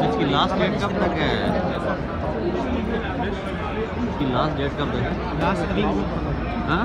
इसकी last date कब तक है? इसकी लास्ट डेट कब तक है? हाँ?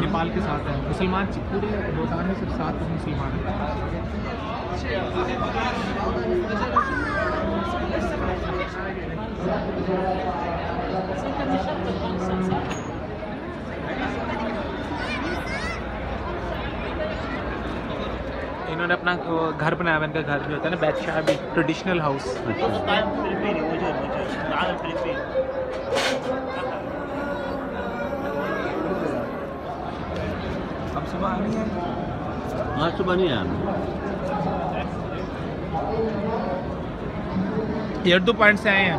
नेपाल के साथ है मुसलमान, पूरे भूटान में सिर्फ 7 मुसलमान हैं। इन्होंने अपना घर बनाया हुआ, इनका घर भी होता है ना बादशाह भी, ट्रेडिशनल हाउस। अब सुबह आनी है? आज सुबह नहीं आया। ये 2 पॉइंट से आए हैं।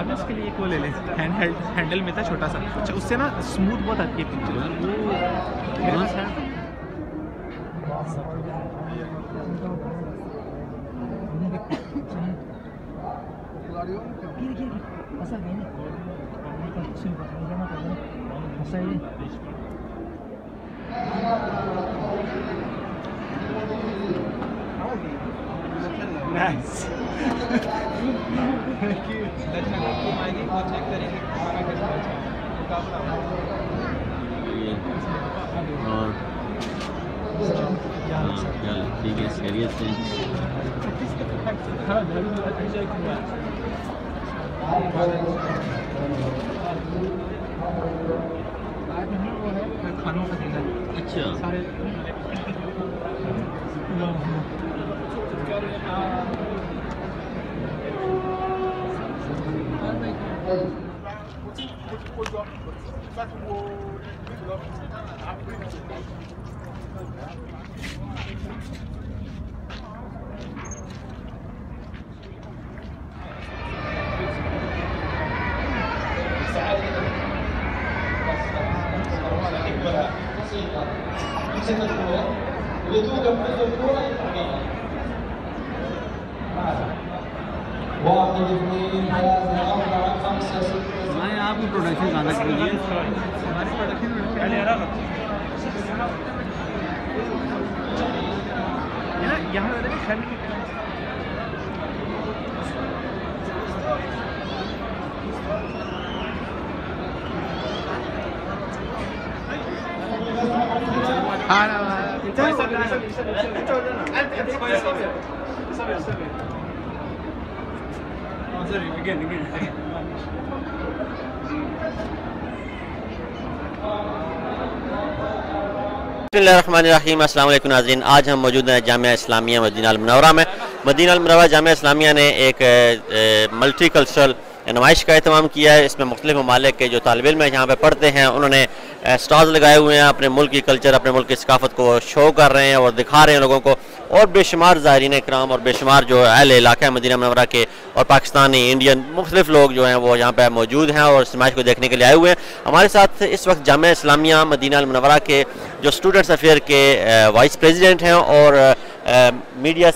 अब इसके लिए एक वो ले लें, हैंडल में था छोटा सा, अच्छा उससे ना स्मूथ बहुत आती है पिक्चर। Nice. आएगी वो चेक करेंगे खाना कैसा अच्छा है, मुकाबला और ठीक है, खैरियत से। अच्छा सारे मैं आपकी प्रोडक्शन कहाँ तक करी है? हमारी प्रोडक्शन यहाँ बिस्मिल्लाहिर्रहमानिर्रहीम। अस्सलाम वालेकुम नाज़रीन, आज हम मौजूद हैं जामिया इस्लामिया मदीना अल मुनव्वरा में। मदीना अल मुनव्वरा जामिया इस्लामिया ने एक मल्टी कल्चरल नुमाइश का एहतमाम किया है। इसमें मुख्तलिफ ममालिक के जो तालिब इल्म यहाँ पे पढ़ते हैं उन्होंने स्टॉल्स लगाए हुए हैं, अपने मुल्क की कल्चर, अपने मुल्क की सकाफत को शो कर रहे हैं और दिखा रहे हैं लोगों को। और बेशुमार ज़ायरीन इकराम और बेशुमार जो अहले इलाका है मदीना मुनव्वरा के और पाकिस्तानी, इंडियन, मुख्तलिफ लोग जो हैं वो यहाँ पर मौजूद हैं और इस नुमाइश को देखने के लिए आए हुए हैं। हमारे साथ इस वक्त जामिया इस्लामिया मदीना अल मुनव्वरा के जो स्टूडेंट्स अफेयर के वाइस प्रेसिडेंट हैं और मीडिया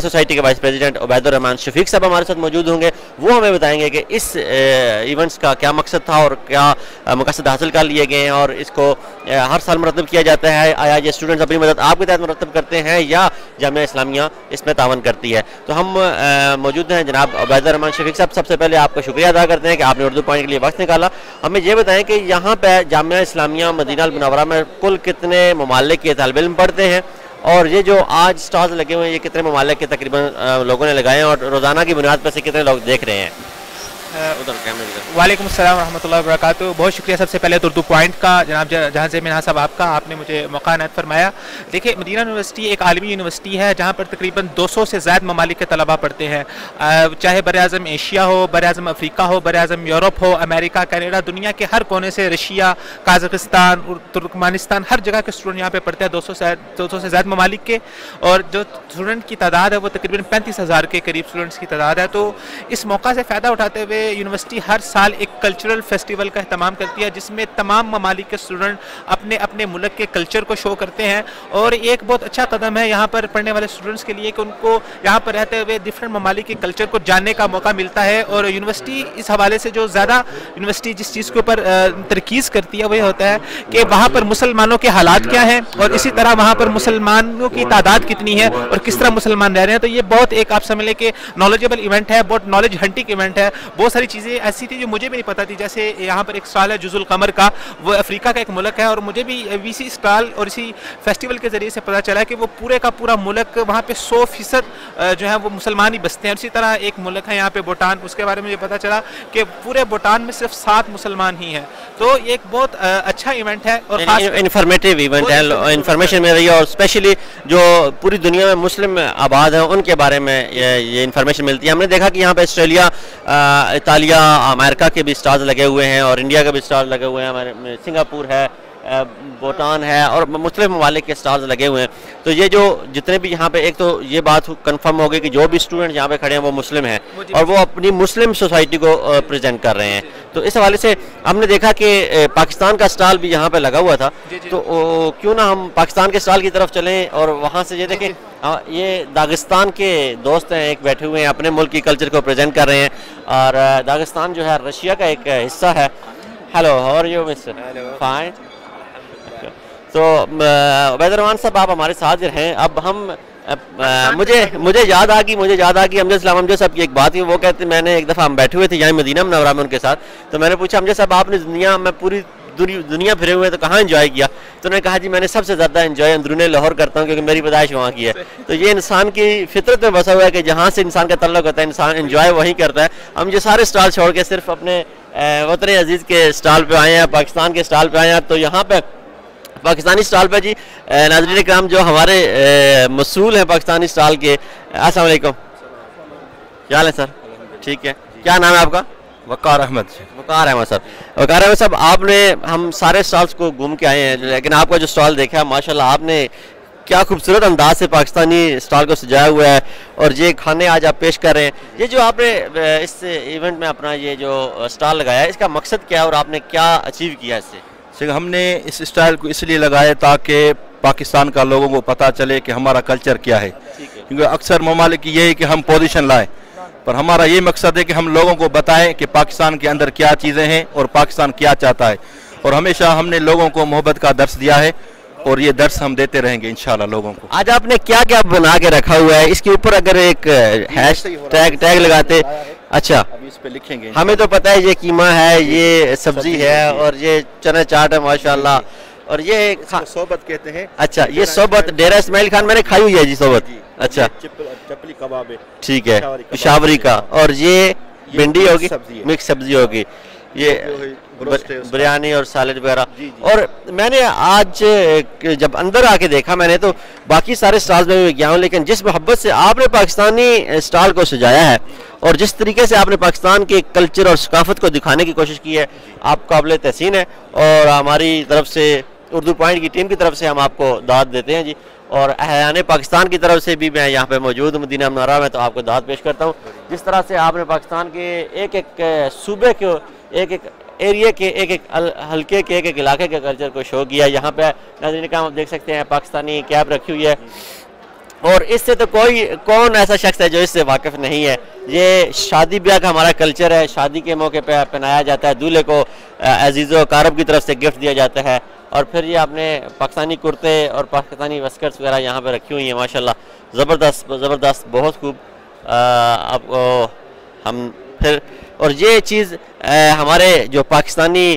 सोसाइटी के वाइस प्रेसिडेंट उबैदुर रहमान शफीक साहब हमारे साथ मौजूद होंगे। वो हमें बताएंगे कि इस इवेंट्स का क्या मकसद था और क्या मकसद हासिल कर लिए गए हैं और इसको हर साल मुरतब किया जाता है। आया ये स्टूडेंट्स अपनी मदद आपके तहत मुरतब करते हैं या जामिया इस्लामिया इसमें तावन करती है? तो हम मौजूद हैं जनाब उबैदुर रहमान शफीक साहब। सबसे पहले आपका शुक्रिया अदा करते हैं कि आपने उर्दू पॉइंट के लिए वक्त निकाला। हमें ये बताएं कि यहाँ पर जामिया इस्लामिया मदीना अल मुनव्वरा में कुल कितने ममालिक के तालिब इल्म पढ़ते हैं और ये जो आज स्टॉल्स लगे हुए हैं ये कितने ममालिक के तकरीबन लोगों ने लगाए हैं और रोज़ाना की बुनियाद पर से कितने लोग देख रहे हैं? वालेकुम अस्सलाम रहमतुल्लाहि व बरकातुहू। बहुत शुक्रिया सबसे पहले तो उर्दू पॉइंट का जनाब जहाँ से मिना साहब आपका, आपने मुझे मौका इनायत फरमाया। देखिए मदीना यूनिवर्सिटी एक आलमी यूनिवर्सिटी है जहाँ पर तकरीबन 200 से ज़्यादा ममालिक के तलबा पढ़ते हैं, चाहे बर-ए-आज़म एशिया हो, बर-ए-आज़म अफ्रीका हो, बर-ए-आज़म यूरोप हो, अमेरिका, कनाडा, दुनिया के हर कोने से, रशिया, काज़ाकिस्तान, तुर्कमानिस्तान, हर जगह के स्टूडेंट यहाँ पे पढ़ते हैं। 200 से ज़्यादा ममालिक के, और जो स्टूडेंट की तादाद है वो तकरीबन 35,000 के करीब स्टूडेंट्स की तादाद है। तो इस मौका से फ़ायदा उठाते हुए यूनिवर्सिटी हर साल एक कल्चरल फेस्टिवल का एहतमाम करती है जिसमें तमाम ममालिक के स्टूडेंट अपने अपने मुल्क के कल्चर को शो करते हैं। और एक बहुत अच्छा कदम है यहाँ पर पढ़ने वाले स्टूडेंट्स के लिए कि उनको यहाँ पर रहते हुए डिफरेंट ममालिक के कल्चर को जानने का मौका मिलता है। और यूनिवर्सिटी इस हवाले से जो ज़्यादा यूनिवर्सिटी जिस चीज़ के ऊपर तरकीज़ करती है वही होता है कि वहाँ पर मुसलमानों के हालात क्या हैं और इसी तरह वहाँ पर मुसलमानों की तादाद कितनी है और किस तरह मुसलमान रह रहे हैं। तो ये बहुत एक आप समझ लें कि नॉलेजेबल इवेंट है, बहुत नॉलेज हंटिंग इवेंट है। बहुत सारी चीज़ें ऐसी थी जो मुझे भी नहीं पता थी, जैसे यहाँ पर एक स्टॉल है जुजुल कमर का, वो अफ्रीका का एक मुल्क है और मुझे भी इसी स्टॉल और इसी फेस्टिवल के ज़रिए से पता चला कि वो पूरे का पूरा मुल्क वहाँ पे 100% जो है वो मुसलमान ही बसते हैं। इसी तरह एक मुल्क है यहाँ पे भूटान, उसके बारे में मुझे पता चला कि पूरे भूटान में सिर्फ 7 मुसलमान ही हैं। तो ये एक बहुत अच्छा इवेंट है और इन्फॉर्मेटिव इवेंट है, इन्फॉर्मेशन मिल रही है और स्पेशली जो पूरी दुनिया में मुस्लिम आबाद हैं उनके बारे में ये इन्फॉर्मेशन मिलती है। हमने देखा कि यहाँ पे ऑस्ट्रेलिया, इतालिया, अमेरिका के भी स्टॉल्स लगे हुए हैं और इंडिया के भी स्टॉल लगे हुए हैं, हमारे सिंगापुर है, भूटान है और मुख्तलिफ ममालिक के स्टॉल्स लगे हुए हैं। तो ये जो जितने भी यहाँ पे, एक तो ये बात कंफर्म हो गई कि जो भी स्टूडेंट यहाँ पे खड़े हैं वो मुस्लिम हैं और वो अपनी मुस्लिम सोसाइटी को प्रेजेंट कर रहे हैं। तो इस हवाले से हमने देखा कि पाकिस्तान का स्टॉल भी यहाँ पे लगा हुआ था। तो क्यों ना हम पाकिस्तान के स्टॉल की तरफ चलें और वहाँ से ये देखें, ये दागिस्तान के दोस्त हैं, एक बैठे हुए हैं, अपने मुल्क की कल्चर को प्रेजेंट कर रहे हैं। और दागिस्तान जो है रशिया का एक हिस्सा है। Hello, how are you mister? Fine. तो उबैदुर रहमान साहब आप हमारे साथ हैं। अब हम मुझे याद आ गई अमजद साहब की एक बात है। वो कहते, मैंने एक दफ़ा हम बैठे हुए थे यहाँ मदीना मुनव्वरा में उनके साथ, तो मैंने पूछा अमजद साहब आपने दुनिया में पूरी दुनिया फिरे हुए तो कहाँ एंजॉय किया? तो उन्होंने कहा जी मैंने सबसे ज़्यादा एंजॉय अंदरूनी लाहौर करता हूँ क्योंकि मेरी पैदाइश वहाँ की है। तो ये इंसान की फितरत में बसा हुआ है कि जहाँ से इंसान का तल्लुक़ होता है इंसान एंजॉय वहीं करता है। हम ये सारे स्टॉल छोड़ के सिर्फ अपने वतन अजीज़ के स्टॉल पे आए हैं, पाकिस्तान के स्टॉल पे आए हैं। तो यहाँ पे पाकिस्तानी स्टॉल पे जी नाज़रीन इकराम जो हमारे मसूल हैं पाकिस्तानी स्टॉल के। अस्सलाम वालेकुम, क्या हाल है सर? ठीक है, क्या नाम है आपका? वकार अहमद। वकार अहमद सर। वकार अहमद साहब, आपने हम सारे स्टॉल्स को घूम के आए हैं, लेकिन आपका जो स्टॉल देखा माशाल्लाह आपने क्या खूबसूरत अंदाज से पाकिस्तानी स्टॉल को सजाया हुआ है और ये खाने आज आप पेश कर रहे हैं। ये जो आपने इस इवेंट में अपना ये जो स्टॉल लगाया है, इसका मकसद क्या है और आपने क्या अचीव किया इससे? हमने इस स्टाइल को इसलिए लगाया ताकि पाकिस्तान का लोगों को पता चले कि हमारा कल्चर क्या है, क्योंकि अक्सर ममालिक की ये है कि हम पोजीशन लाएं, पर हमारा ये मकसद है कि हम लोगों को बताएं कि पाकिस्तान के अंदर क्या चीज़ें हैं और पाकिस्तान क्या चाहता है। और हमेशा हमने लोगों को मोहब्बत का दर्स दिया है और ये दर्स हम देते रहेंगे इंशाल्लाह लोगों को। आज आपने क्या क्या बना के रखा हुआ है? इसके ऊपर अगर एक हैश टैग लगाते। अच्छा, अभी इस पे लिखेंगे। हमें तो पता है ये कीमा है, ये सब्जी है और ये चना चाट है माशाल्लाह, और ये सोबत कहते हैं। अच्छा, ये सोबत डेरा इस्माइल खान मैंने खाई हुई है जी सोबत। अच्छा, चपली कबाब है, ठीक है, पिशावरी का। और ये भिंडी होगी, मिक्स सब्जी होगी, ये बिरयानी और सैलेड वगैरह। और मैंने आज जब अंदर आके देखा, मैंने तो बाकी सारे स्टॉल्स में भी गया हूँ, लेकिन जिस मोहब्बत से आपने पाकिस्तानी स्टॉल को सजाया है और जिस तरीके से आपने पाकिस्तान के कल्चर और सकाफत को दिखाने की कोशिश की है, आप काबिल तहसीन है। और हमारी तरफ से उर्दू पॉइंट की टीम की तरफ से हम आपको दाद देते हैं जी, और अहयाने पाकिस्तान की तरफ से भी मैं यहाँ पे मौजूद मदीना मुनव्वरा में, तो आपको दाद पेश करता हूँ। जिस तरह से आपने पाकिस्तान के एक एक सूबे के, एक एक एरिया के, एक एक हल्के के, एक एक इलाके के कल्चर को शो किया। यहाँ पे नाज़रीन का आप देख सकते हैं पाकिस्तानी कैप रखी हुई है, और इससे तो कौन ऐसा शख्स है जो इससे वाकिफ़ नहीं है। ये शादी ब्याह का हमारा कल्चर है, शादी के मौके पे पहनाया जाता है, दूल्हे को अजीज़ो कारब की तरफ से गिफ्ट दिया जाता है। और फिर ये आपने पाकिस्तानी कुर्ते और पाकिस्तानी वस्कर्ट्स वगैरह यहाँ पे रखी हुई हैं माशाल्लाह, ज़बरदस्त, बहुत खूब। आपको हम फिर, और ये चीज़ हमारे जो पाकिस्तानी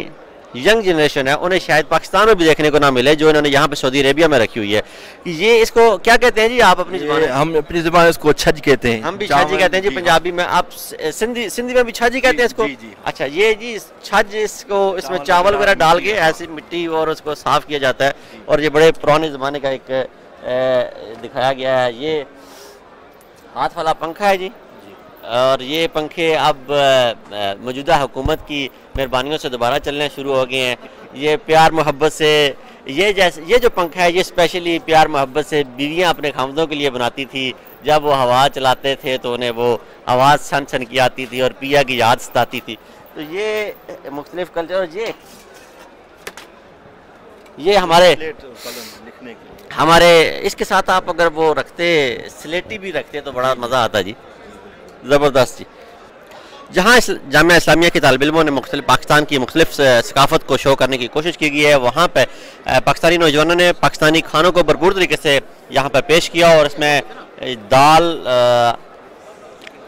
यंग जनरेशन है उन्हें शायद पाकिस्तान में भी देखने को ना मिले, जो इन्होंने यहाँ पे सऊदी अरेबिया में रखी हुई है। ये इसको क्या कहते हैं जी आप अपनी ज़ुबान? हम अपनी ज़ुबान इसको छज कहते हैं। हम भी छज कहते हैं जी पंजाबी में। आप सिंधी में भी छज ही कहते हैं इसको? जी। अच्छा, ये जी छज, इसको इसमें चावल वगैरह डाल के ऐसी मिट्टी और उसको साफ़ किया जाता है, और ये बड़े पुराने ज़माने का एक दिखाया गया है। ये हाथ वाला पंखा है जी, और ये पंखे अब मौजूदा हुकूमत की मेहरबानियों से दोबारा चलने शुरू हो गए हैं। ये प्यार मोहब्बत से, ये जो पंखा है ये स्पेशली प्यार मोहब्बत से बीवियां अपने खामदों के लिए बनाती थी। जब वो हवा चलाते थे तो उन्हें वो आवाज़ छन छन की आती थी और पिया की याद सताती थी। तो ये मुख्तलिफ कल्चर, और ये हमारे इसके साथ आप अगर वो रखते, स्लेटी भी रखते तो बड़ा मज़ा आता जी, ज़बरदस्त जी। जहाँ जामिया इस्लामिया के तालिब इल्मों ने पाकिस्तान की मुख्तलिफ सकाफत को शो करने की कोशिश की गई है, वहाँ पर पाकिस्तानी नौजवानों ने पाकिस्तानी खानों को भरपूर तरीके से यहाँ पर पेश किया, और इसमें दाल,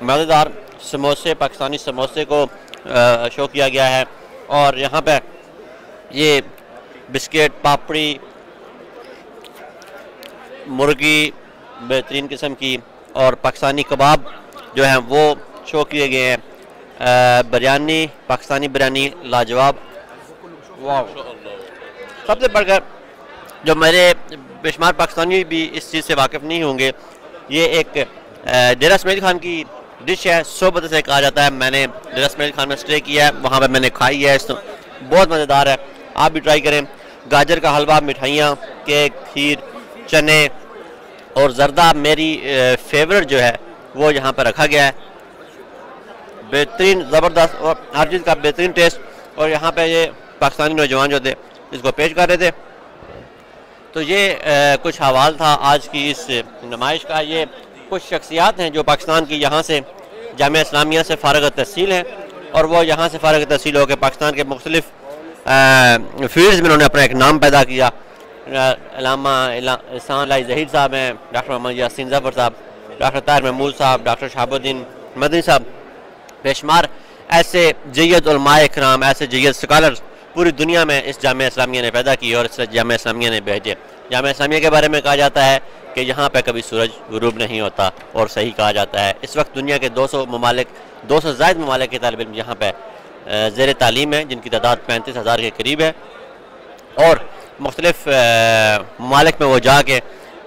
मज़ेदार समोसे, पाकिस्तानी समोसे को शो किया गया है। और यहाँ पर ये बिस्किट, पापड़ी, मुर्गी बेहतरीन किस्म की, और पाकिस्तानी कबाब जो हैं वो शो किए गए हैं। बिरयानी, पाकिस्तानी बिरयानी लाजवाब, वाह। सबसे बढ़कर जो मेरे बेशुमार पाकिस्तानी भी इस चीज़ से वाकिफ़ नहीं होंगे, ये एक डेरा इस्माइल खान की डिश है, सोबत से कहा जाता है। मैंने डेरा इस्माइल खान में स्टे किया है, वहाँ पर मैंने खाई है, तो बहुत मज़ेदार है, आप भी ट्राई करें। गाजर का हलवा, मिठाइयाँ, केक, खीर, चने और जर्दा मेरी फेवरेट जो है वो यहाँ पर रखा गया है। बेहतरीन, ज़बरदस्त, और हर चीज़ का बेहतरीन टेस्ट। और यहाँ पे ये पाकिस्तानी नौजवान जो थे इसको पेश कर रहे थे। तो ये कुछ हवाल था आज की इस नुमाइश का। ये कुछ शख्सियात हैं जो पाकिस्तान की यहाँ से जामिया इस्लामिया से फ़ारिग तहसील हैं, और वो यहाँ से फ़ारिग तहसील होकर पाकिस्तान के मुख्तलिफ फील्ड्स में उन्होंने अपना एक नाम पैदा किया। अल्लामा एहसान लाई ज़हीर साहब हैं, डॉक्टर मोहम्मद यासीन ज़फ़र साहब, डॉक्टर ताहिर महमूद साहब, डॉक्टर शहाबुद्दीन मदनी साहब, बेशुमार ऐसे जय्यद उलमाए इकराम, ऐसे जय्यद स्कॉलर्स पूरी दुनिया में इस जामिया इस्लामिया ने पैदा की और इस जामिया इस्लामिया ने भेजे। जामिया इस्लामिया के बारे में कहा जाता है कि यहाँ पे कभी सूरज गुरूब नहीं होता, और सही कहा जाता है। इस वक्त दुनिया के 200 ममालिक, 200 ज़ायद ममालिक के तालिब इल्म यहाँ पे ज़ेर तालीम है, जिनकी तादाद 35,000 के करीब है। और मुख्तलिफ ममालिक में वो जाके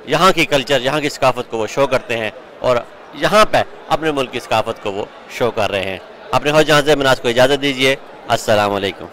यहाँ की कल्चर, यहाँ की सकाफत को वो शो करते हैं और यहाँ पे अपने मुल्क की सकाफत को वो शो कर रहे हैं। अपने होस्ट जहाँ से मनास को इजाज़त दीजिए। अस्सलाम वालेकुम।